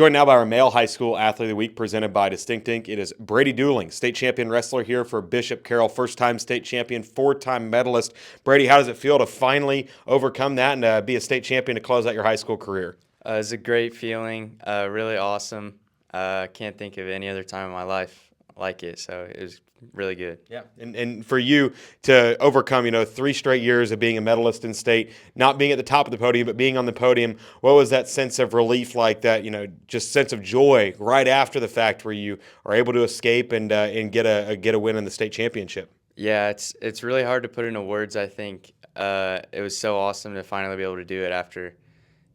Joined now by our male high school athlete of the week, presented by Distinct Inc. It is Brady Duling, state champion wrestler here for Bishop Carroll, first-time state champion, four-time medalist. Brady, how does it feel to finally overcome that and be a state champion to close out your high school career? It's a great feeling, really awesome. Can't think of any other time in my life like it, so it was really good. Yeah, and for you to overcome, 3 straight years of being a medalist in state, not being at the top of the podium, but being on the podium, what was that sense of relief like? That just sense of joy right after the fact, where you are able to escape and get a win in the state championship? Yeah, it's really hard to put into words. I think it was so awesome to finally be able to do it after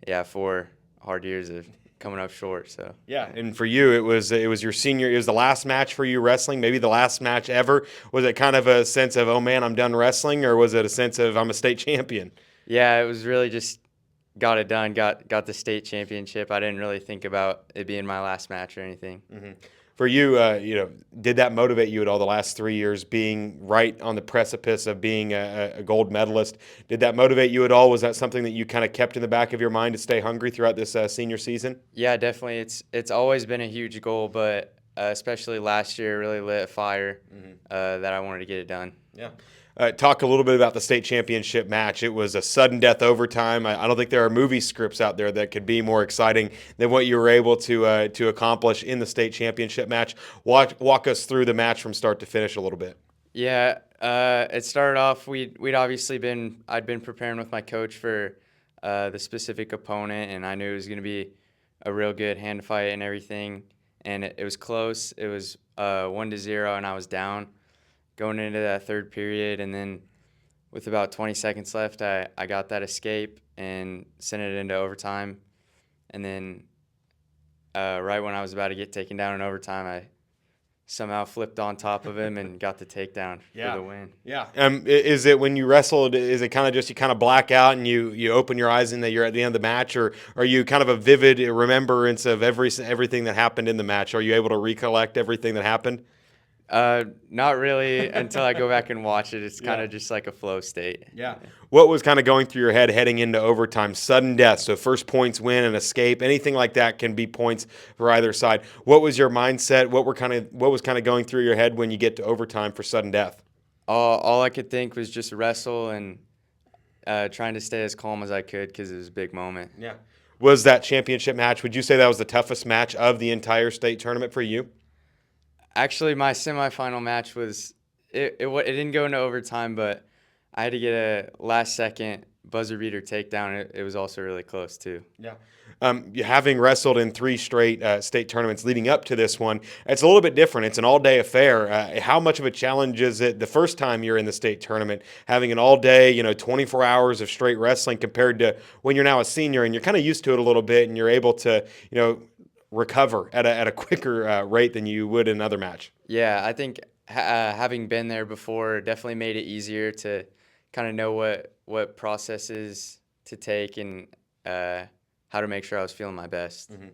4 hard years of coming up short. So yeah, and for you, it was your senior. It was the last match for you wrestling, maybe the last match ever. Was it kind of a sense of, oh man, I'm done wrestling, or was it a sense of I'm a state champion? Yeah, it was really just got it done. Got the state championship. I didn't really think about it being my last match or anything. Mm-hmm. For you, did that motivate you at all the last 3 years, being right on the precipice of being a gold medalist? Did that motivate you at all? Was that something that you kind of kept in the back of your mind to stay hungry throughout this senior season? Yeah, definitely. It's always been a huge goal, but especially last year, really lit a fire that I wanted to get it done. Yeah. Talk a little bit about the state championship match. It was a sudden death overtime. I don't think there are movie scripts out there that could be more exciting than what you were able to accomplish in the state championship match. Walk us through the match from start to finish a little bit. Yeah, it started off. I'd been preparing with my coach for the specific opponent, and I knew it was going to be a real good hand fight and everything. And it was close. It was 1-0, and I was down going into that third period, and then with about 20 seconds left, I got that escape and sent it into overtime. And then right when I was about to get taken down in overtime, I somehow flipped on top of him and got the takedown for the win. Yeah. Is it when you wrestled, is it kind of just you kind of black out and you open your eyes and that you're at the end of the match, or are you kind of a vivid remembrance of everything that happened in the match? Are you able to recollect everything that happened? Not really until I go back and watch it. It's kind of just like a flow state. Yeah. What was kind of going through your head heading into overtime? Sudden death, so first points win and escape, anything like that can be points for either side. What was your mindset? What was kind of going through your head when you get to overtime for sudden death? All I could think was just wrestle and trying to stay as calm as I could because it was a big moment. Yeah. Was that championship match, would you say that was the toughest match of the entire state tournament for you? Actually, my semifinal match was it didn't go into overtime, but I had to get a last-second buzzer beater takedown. It was also really close too. Yeah. Having wrestled in 3 straight state tournaments leading up to this one, it's a little bit different. It's an all-day affair. How much of a challenge is it the first time you're in the state tournament, having an all-day, 24 hours of straight wrestling compared to when you're now a senior and you're kind of used to it a little bit and you're able to, recover at a quicker rate than you would in another match? Yeah, I think having been there before definitely made it easier to kind of know what processes to take and how to make sure I was feeling my best. Mm-hmm.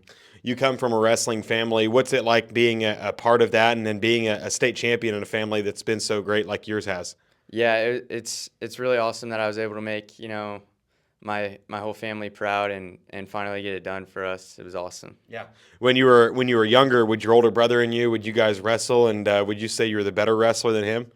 You come from a wrestling family. What's it like being a part of that and then being a state champion in a family that's been so great like yours has? Yeah, it's really awesome that I was able to make, my whole family proud and finally get it done for us. It was awesome. Yeah. When you were younger, would your older brother and would you guys wrestle, and would you say you were the better wrestler than him?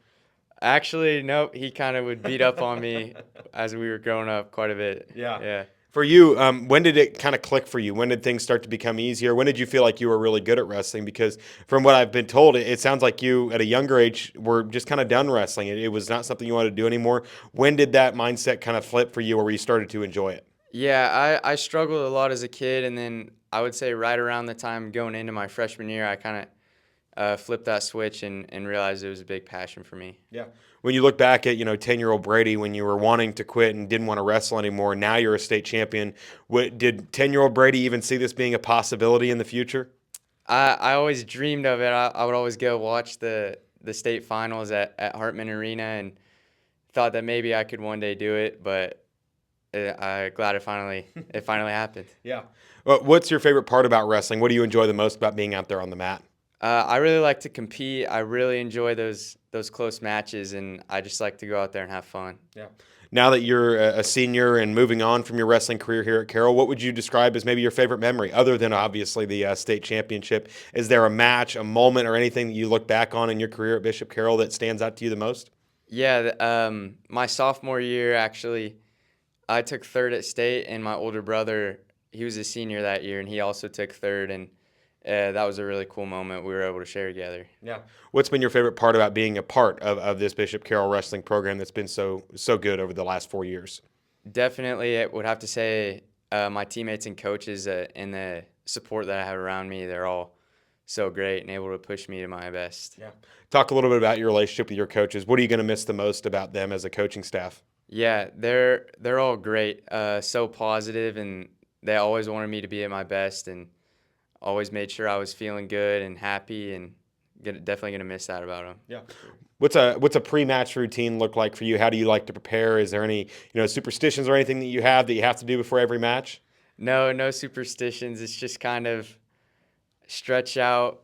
Actually, nope. He kind of would beat up on me as we were growing up quite a bit. Yeah. Yeah. For you, when did it kind of click for you? When did things start to become easier? When did you feel like you were really good at wrestling? Because from what I've been told, it sounds like you, at a younger age, were just kind of done wrestling. It was not something you wanted to do anymore. When did that mindset kind of flip for you, where you started to enjoy it? Yeah, I struggled a lot as a kid, and then I would say right around the time going into my freshman year, I kind of flipped that switch and realized it was a big passion for me. Yeah. When you look back at 10-year-old Brady, when you were wanting to quit and didn't want to wrestle anymore, now you're a state champion. Did 10-year-old Brady even see this being a possibility in the future? I always dreamed of it. I would always go watch the state finals at Hartman Arena and thought that maybe I could one day do it, but I'm glad it finally happened. Yeah. What's your favorite part about wrestling? What do you enjoy the most about being out there on the mat? I really like to compete. I really enjoy those close matches, and I just like to go out there and have fun. Yeah. Now that you're a senior and moving on from your wrestling career here at Carroll, what would you describe as maybe your favorite memory, other than obviously the state championship? Is there a match, a moment, or anything that you look back on in your career at Bishop Carroll that stands out to you the most? Yeah, my sophomore year, actually, I took third at state, and my older brother, he was a senior that year, and he also took third, and that was a really cool moment we were able to share together. Yeah. What's been your favorite part about being a part of this Bishop Carroll wrestling program that's been so good over the last 4 years? Definitely, I would have to say my teammates and coaches and the support that I have around me, they're all so great and able to push me to my best. Yeah. Talk a little bit about your relationship with your coaches. What are you going to miss the most about them as a coaching staff? Yeah, they're all great, so positive, and they always wanted me to be at my best, and always made sure I was feeling good and happy, and definitely gonna miss that about them. Yeah. What's a pre-match routine look like for you? How do you like to prepare? Is there any, superstitions or anything that you have to do before every match? No, no superstitions. It's just kind of stretch out,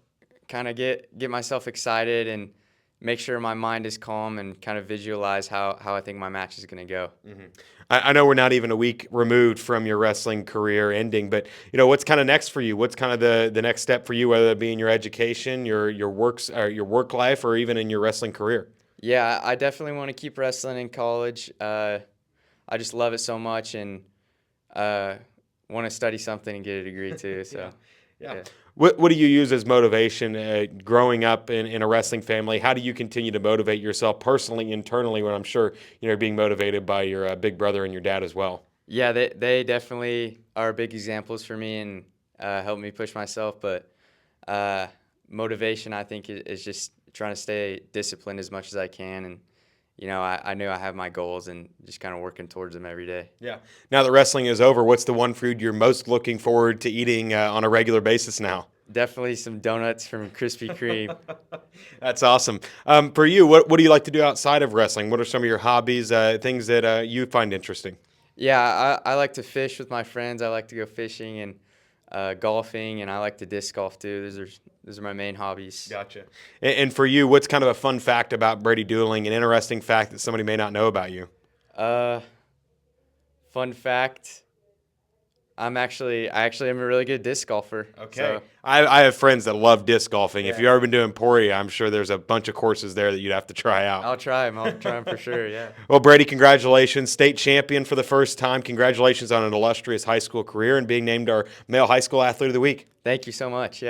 kind of get myself excited, and make sure my mind is calm, and kind of visualize how I think my match is gonna go. Hmm. I know we're not even a week removed from your wrestling career ending, but what's kind of next for you? What's kind of the next step for you, whether it be in your education, your works, or your work life, or even in your wrestling career? Yeah, I definitely want to keep wrestling in college. I just love it so much, and uh, want to study something and get a degree too. Yeah. So, Yeah. yeah. What do you use as motivation growing up in a wrestling family? How do you continue to motivate yourself personally, internally, when I'm sure you're being motivated by your big brother and your dad as well? Yeah, they definitely are big examples for me and help me push myself. But uh, motivation, I think, is just trying to stay disciplined as much as I can. And, I knew I have my goals and just kind of working towards them every day. Yeah. Now that wrestling is over, what's the one food you're most looking forward to eating on a regular basis now? Definitely some donuts from Krispy Kreme. That's awesome. For you, what do you like to do outside of wrestling? What are some of your hobbies, things that you find interesting? Yeah, I like to fish with my friends. I like to go fishing and golfing, and I like to disc golf too. Those are my main hobbies. Gotcha. And for you, what's kind of a fun fact about Brady Duling, an interesting fact that somebody may not know about you? Uh, Fun fact: I actually am a really good disc golfer. Okay. So I have friends that love disc golfing. If yeah, you've ever been to Emporia, I'm sure there's a bunch of courses there that you'd have to try out. I'll try them. I'll try them for sure. Yeah. Well, Brady, congratulations. State champion for the first time. Congratulations on an illustrious high school career and being named our Male High School Athlete of the Week. Thank you so much. Yeah.